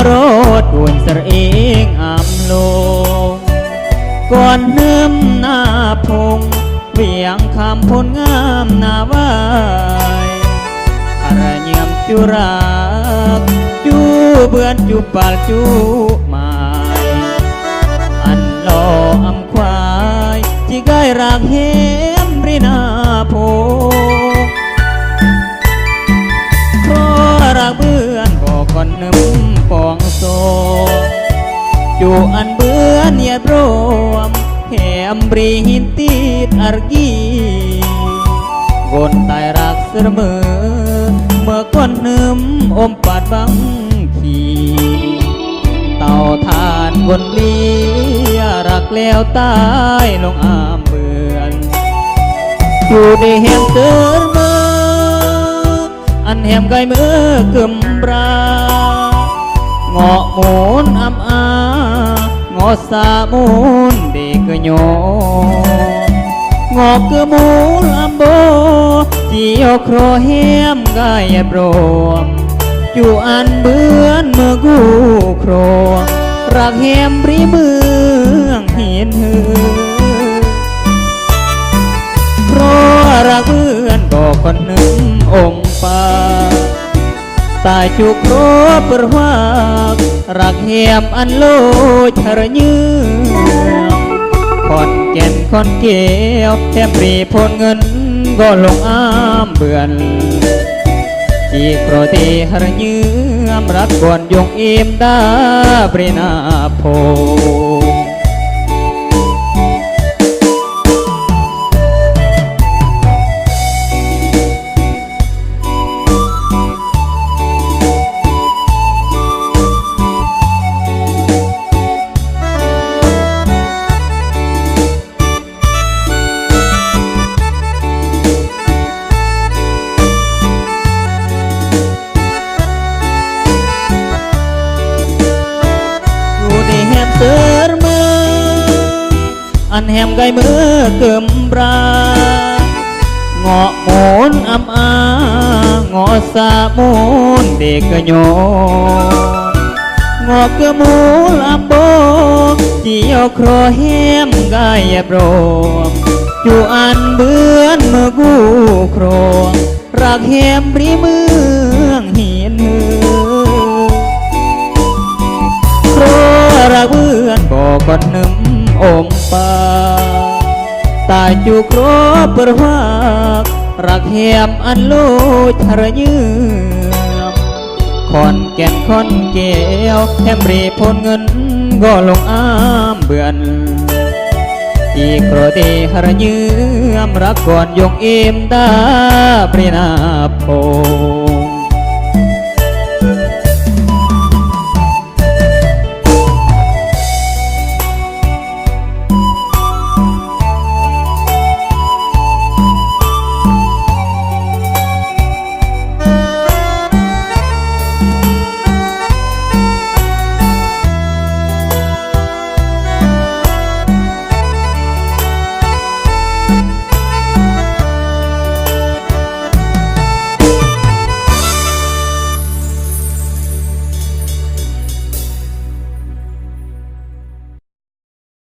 รถหุ่นเสรเองอำโลก่อนเนิ่มหน้าพงเวียงคำพลงามนาวายอรเยี่ยมจุรักจูเบือนจูปาลจูหมายอันลออำควายที่ใกล้รักเห็มรินาโพเพราะรักเบือนบอกก่อนนึมปองโซจูอันเบือนเนียบรวมแหมบรีหินติดอาร์กีกนตายรักเสมอเมื่อก่อนนึมอมปาดบังขีเต่าทานบนเลียรักแล้วตายลงอามเบือนอยู่ในแหมเสมออันแหมไกลมือกึมบราเงาะมูนอำอาเงาะสามูนเด็กโยงอกเกมูลอำโบจีโอโครเฮมกายบรมอยู่อันเบือนเมื่อกูโครรักเฮมปรีเมืองเห็นหือเพราะรักเบือนบอกคนหนึ่งองค์ป่าตายจุกโครเปรวากรักเฮมอันโลชรยือคอนแก่นคอนเกวแถมปรีพลเงินก็ลงอ้ามเบือนจีโปรตีหรยืมรักก่อนยงเอ็มดาปรีนาโพอันแหมไกลมือเกิมบราเงาะโมนอำอาเงาะสามูนเด็กโยเงาะเกมูลำโบจีโอโครเฮมกายบรมอยู่อันเบือนเมื่อกูโครรักเฮมปรีเมืองเห็นหือเพราะรักเบือนบอกก่อนหนึ่งอมปาตายจุกรบเปรวากรักเหียมอันโลชรยืมคอนแก่นคอนเกวแถมรีพลเงินก็ลงอ้ามเบือนอีโครตีหรยืมรักก่อนยงเอ็มดาปรีนาโพ